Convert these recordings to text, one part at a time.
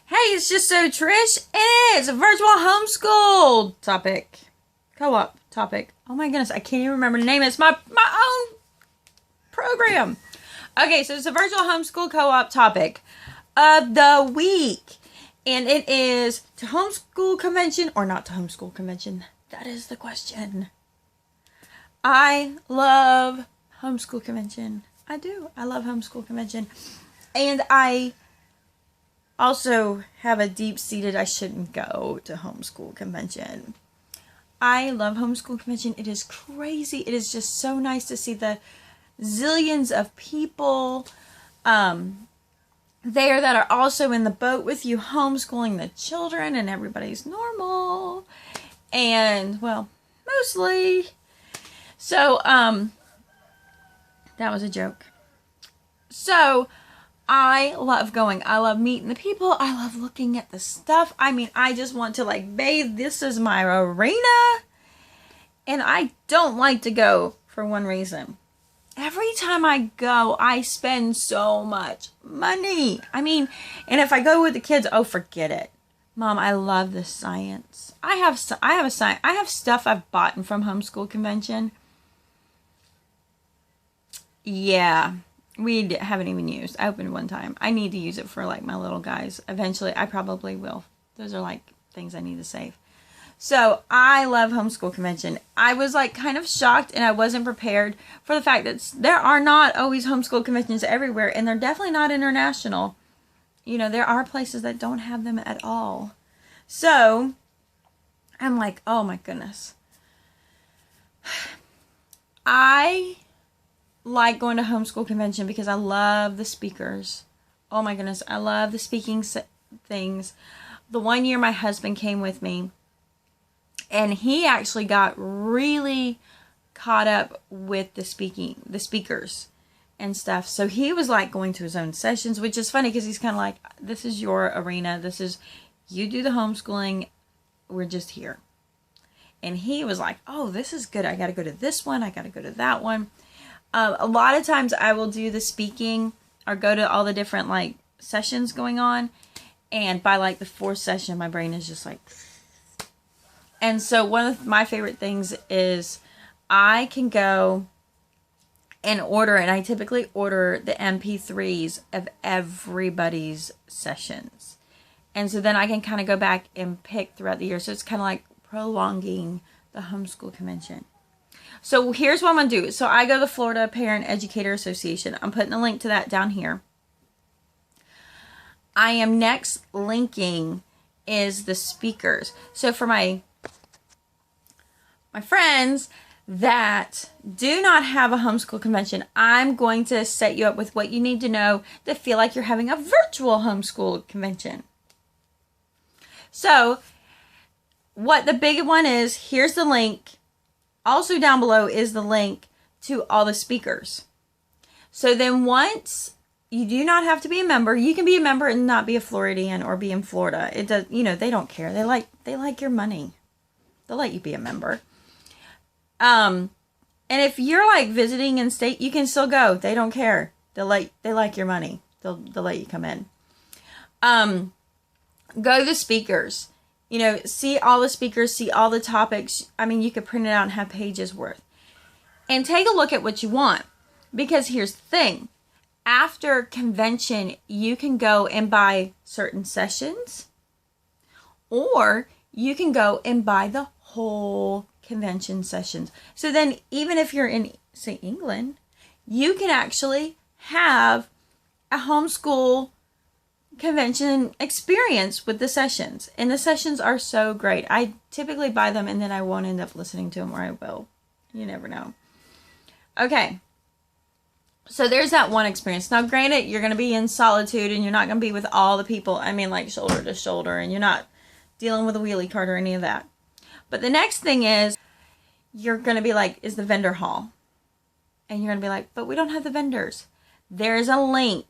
Hey, it's just so Trish. It is a virtual homeschool topic. Co-op topic. Oh my goodness, I can't even remember the name. It's my own program. Okay, so it's a virtual homeschool co-op topic of the week. And it is to homeschool convention or not to homeschool convention. That is the question. I love homeschool convention. I do. I love homeschool convention. And I also have a deep-seated I shouldn't go to homeschool convention. I love homeschool convention. It is crazy. It is just so nice to see the zillions of people there that are also in the boat with you, homeschooling the children, and everybody's normal. And, well, mostly. So, that was a joke. So, I love going. I love meeting the people. I love looking at the stuff. I mean, I just want to like bathe. This is my arena. And I don't like to go for one reason. Every time I go, I spend so much money. I mean, and if I go with the kids, oh, forget it. Mom, I love this science. I have stuff I've bought from homeschool convention. Yeah. We haven't even used. I opened one time. I need to use it for like my little guys. Eventually, I probably will. Those are like things I need to save. So, I love homeschool convention. I was like kind of shocked and I wasn't prepared for the fact that there are not always homeschool conventions everywhere. And they're definitely not international. You know, there are places that don't have them at all. So, I'm like, oh my goodness. I like going to homeschool convention because I love the speakers. Oh my goodness, I love the speaking things. The one year my husband came with me, and he actually got really caught up with the speakers and stuff. So he was like going to his own sessions, which is funny because he's kind of like, this is your arena. This is, you do the homeschooling. We're just here. And he was like, oh, this is good. I got to go to this one. I got to go to that one. A lot of times I will do the speaking or go to all the different like sessions going on. And by like the fourth session, my brain is just like. And so one of my favorite things is I can go and order, and I typically order the MP3s of everybody's sessions. And so then I can kind of go back and pick throughout the year. So it's kind of like prolonging the homeschool convention. So here's what I'm going to do. So I go to the Florida Parent Educator Association. I'm putting a link to that down here. I am next linking is the speakers. So for my friends that do not have a homeschool convention, I'm going to set you up with what you need to know to feel like you're having a virtual homeschool convention. So what the big one is, here's the link. Also down below is the link to all the speakers. So then once you do not have to be a member, you can be a member and not be a Floridian or be in Florida. It does, you know, they don't care. They like your money. They'll let you be a member. And if you're like visiting in state, you can still go. They don't care. They like your money. They'll let you come in. Go to the speakers. You know, see all the speakers, see all the topics. I mean, you could print it out and have pages worth. And take a look at what you want. Because here's the thing. After convention, you can go and buy certain sessions. Or you can go and buy the whole convention sessions. So then, even if you're in, say, England, you can actually have a homeschool convention experience with the sessions. And the sessions are so great. I typically buy them and then I won't end up listening to them, or I will. You never know. Okay. So there's that one experience. Now granted, you're going to be in solitude and you're not going to be with all the people. I mean, like shoulder to shoulder, and you're not dealing with a wheelie cart or any of that. But the next thing is, you're going to be like, is the vendor hall? And you're going to be like, but we don't have the vendors. There's a link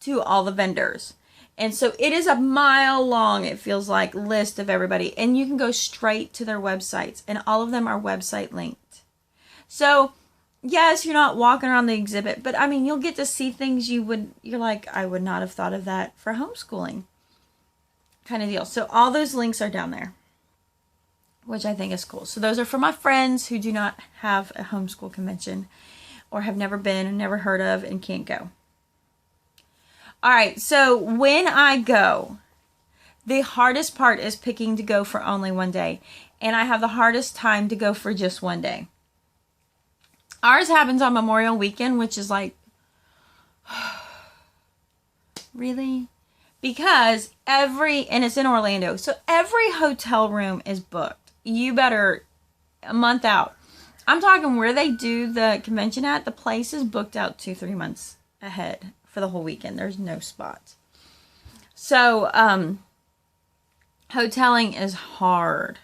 to all the vendors. And so it is a mile long, it feels like, list of everybody. And you can go straight to their websites. And all of them are website linked. So, yes, you're not walking around the exhibit, but I mean, you'll get to see things you're like, I would not have thought of that for homeschooling kind of deal. So all those links are down there, which I think is cool. So those are for my friends who do not have a homeschool convention or have never been and never heard of and can't go. All right, so when I go, the hardest part is picking to go for only one day. And I have the hardest time to go for just one day. Ours happens on Memorial Weekend, which is like, really? Because and it's in Orlando, so every hotel room is booked. You better, a month out. I'm talking where they do the convention at, the place is booked out 2-3 months ahead for the whole weekend. There's no spots. So, hoteling is hard.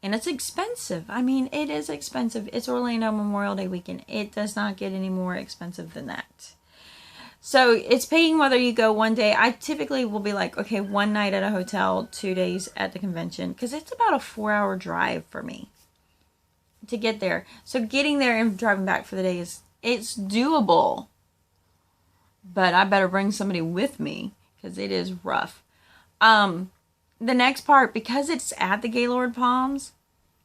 And it's expensive. I mean, it is expensive. It's Orlando Memorial Day weekend. It does not get any more expensive than that. So it's paying whether you go one day. I typically will be like, okay, one night at a hotel, 2 days at the convention. Because it's about a 4-hour drive for me to get there. So getting there and driving back for the day it's doable. But I better bring somebody with me because it is rough. The next part, because it's at the Gaylord Palms,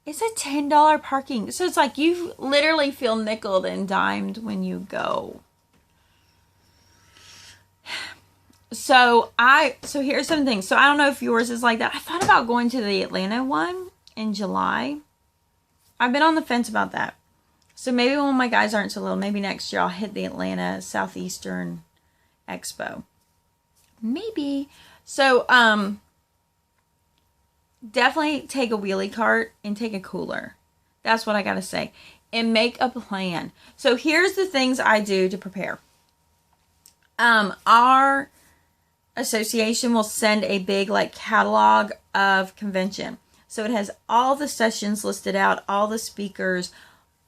it's a $10 parking. So it's like you literally feel nickeled and dimed when you go. So here's some things. So I don't know if yours is like that. I thought about going to the Atlanta one in July. I've been on the fence about that. So maybe when my guys aren't so little, maybe next year I'll hit the Atlanta Southeastern Expo. Maybe. So, definitely take a wheelie cart and take a cooler. That's what I gotta say. And make a plan. So here's the things I do to prepare. Our association will send a big catalog of convention. So it has all the sessions listed out, all the speakers,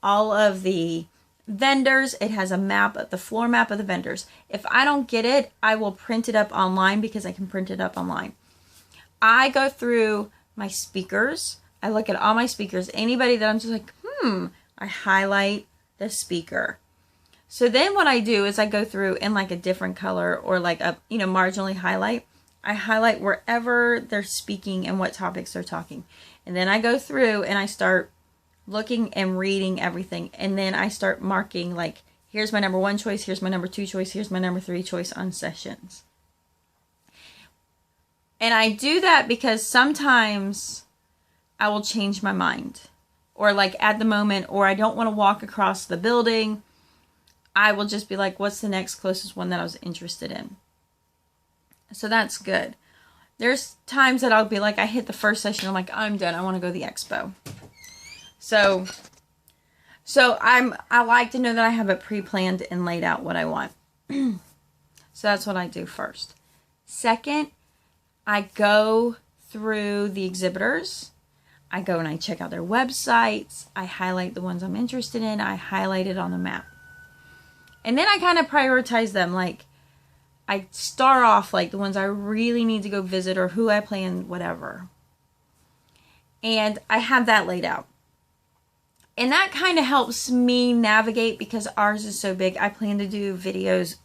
all of the vendors. It has a map, the floor map of the vendors. If I don't get it, I will print it up online because I can print it up online. I go through my speakers. I look at all my speakers. Anybody that I'm just like, I highlight the speaker. So then what I do is I go through in a different color or marginally highlight. I highlight wherever they're speaking and what topics they're talking. And then I go through and I start looking and reading everything. And then I start marking here's my number 1 choice, here's my number 2 choice, here's my number 3 choice on sessions. And I do that because sometimes I will change my mind. Or at the moment, or I don't want to walk across the building. I will just be like, what's the next closest one that I was interested in? So that's good. There's times that I'll be like, I hit the first session, I'm like, I'm done. I want to go to the expo. So I like to know that I have it pre-planned and laid out what I want. So that's what I do first. Second, I go through the exhibitors. I go and I check out their websites. I highlight the ones I'm interested in. I highlight it on the map. And then I kind of prioritize them. I star off the ones I really need to go visit or who I plan, whatever. And I have that laid out. And that kind of helps me navigate because ours is so big. I plan to do videos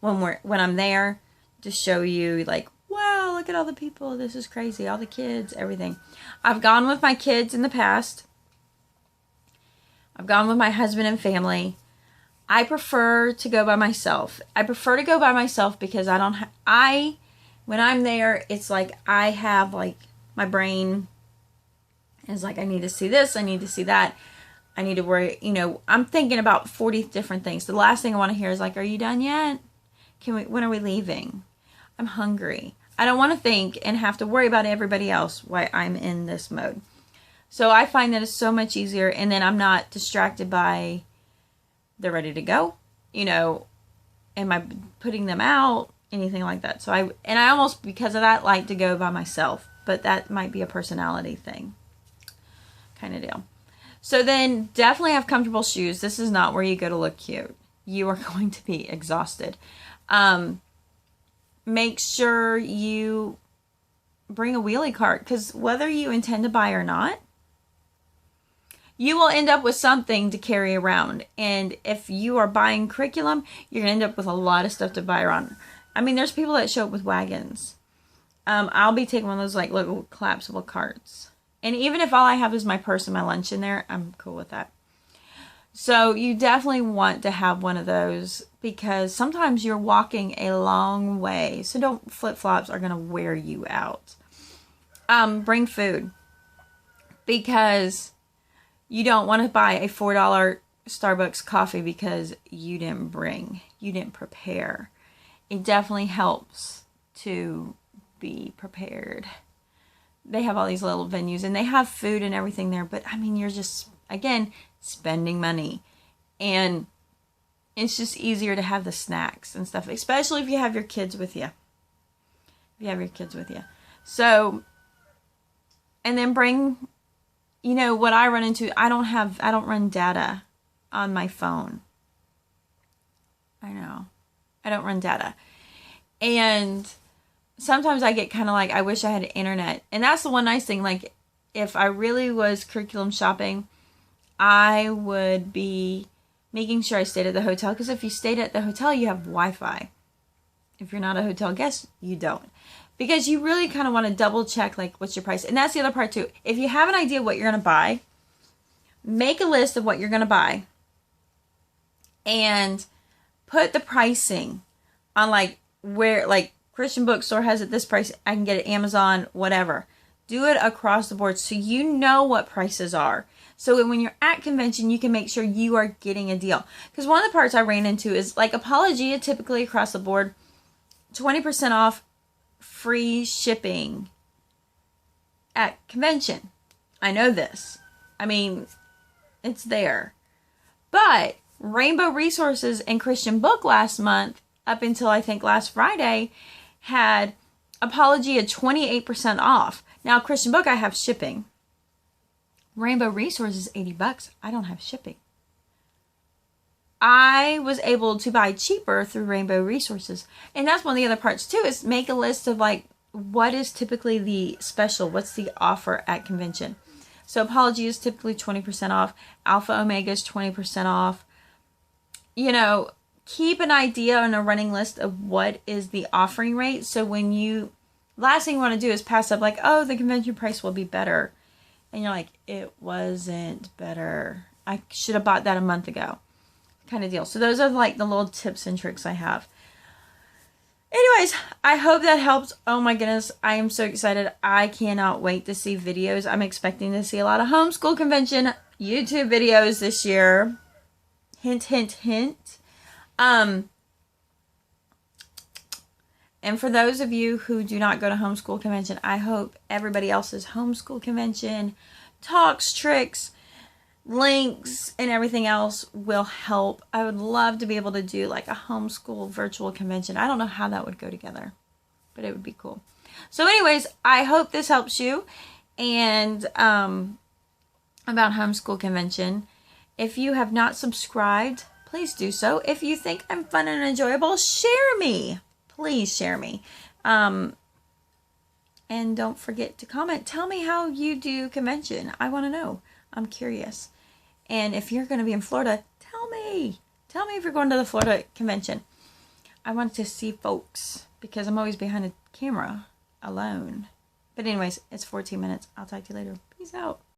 when I'm there to show you wow, look at all the people. This is crazy. All the kids, everything. I've gone with my kids in the past. I've gone with my husband and family. I prefer to go by myself. I prefer to go by myself because when I'm there, it's I have my brain is I need to see this, I need to see that. I need to worry, I'm thinking about 40 different things. The last thing I want to hear is are you done yet? When are we leaving? I'm hungry. I don't want to think and have to worry about everybody else while I'm in this mode. So I find that it's so much easier, and then I'm not distracted by they're ready to go, am I putting them out, anything like that. So I almost, because of that, like to go by myself, but that might be a personality thing kind of deal. So then definitely have comfortable shoes. This is not where you go to look cute. You are going to be exhausted. Make sure you bring a wheelie cart, because whether you intend to buy or not, you will end up with something to carry around. And if you are buying curriculum, you're going to end up with a lot of stuff to buy around. I mean, there's people that show up with wagons. I'll be taking one of those like little collapsible carts. And even if all I have is my purse and my lunch in there, I'm cool with that. So you definitely want to have one of those because sometimes you're walking a long way. So don't, flip-flops are going to wear you out. Bring food because you don't want to buy a $4 Starbucks coffee because you didn't prepare. It definitely helps to be prepared. They have all these little venues and they have food and everything there, but I mean, you're just, again, spending money, and it's just easier to have the snacks and stuff, especially if you have your kids with you. So, and then bring, you know, what I run into, I don't run data on my phone. I know. I don't run data. And sometimes I get kind of like, I wish I had internet. And that's the one nice thing. Like, if I really was curriculum shopping, I would be making sure I stayed at the hotel. Because if you stayed at the hotel, you have Wi-Fi. If you're not a hotel guest, you don't. Because you really kind of want to double check, like, what's your price. And that's the other part, too. If you have an idea what you're going to buy, make a list of what you're going to buy. And put the pricing on, like, where, like, Christian bookstore has it this price, I can get it Amazon, whatever. Do it across the board so you know what prices are. So when you're at convention, you can make sure you are getting a deal. Because one of the parts I ran into is, like, Apologia, typically across the board, 20% off, free shipping at convention. I know this. I mean, it's there. But Rainbow Resources and Christian Book last month, up until I think last Friday, had Apologia 28% off. Now, Christian Book, I have shipping. Rainbow Resources, $80. I don't have shipping. I was able to buy cheaper through Rainbow Resources. And that's one of the other parts, too, is make a list of, like, what is typically the special? What's the offer at convention? So, Apologia is typically 20% off. Alpha Omega is 20% off. You know, keep an idea on a running list of what is the offering rate. So when you, last thing you want to do is pass up like, oh, the convention price will be better. And you're like, it wasn't better. I should have bought that a month ago. Kind of deal. So those are like the little tips and tricks I have. Anyways, I hope that helps. Oh my goodness, I am so excited. I cannot wait to see videos. I'm expecting to see a lot of homeschool convention YouTube videos this year. Hint, hint, hint. And for those of you who do not go to homeschool convention, I hope everybody else's homeschool convention talks, tricks, links, and everything else will help. I would love to be able to do like a homeschool virtual convention. I don't know how that would go together, but it would be cool. So anyways, I hope this helps you. And about homeschool convention, if you have not subscribed, please do so. If you think I'm fun and enjoyable, share me. Please share me. And don't forget to comment. Tell me how you do convention. I want to know. I'm curious. And if you're going to be in Florida, tell me. Tell me if you're going to the Florida convention. I want to see folks because I'm always behind a camera alone. But anyways, it's 14 minutes. I'll talk to you later. Peace out.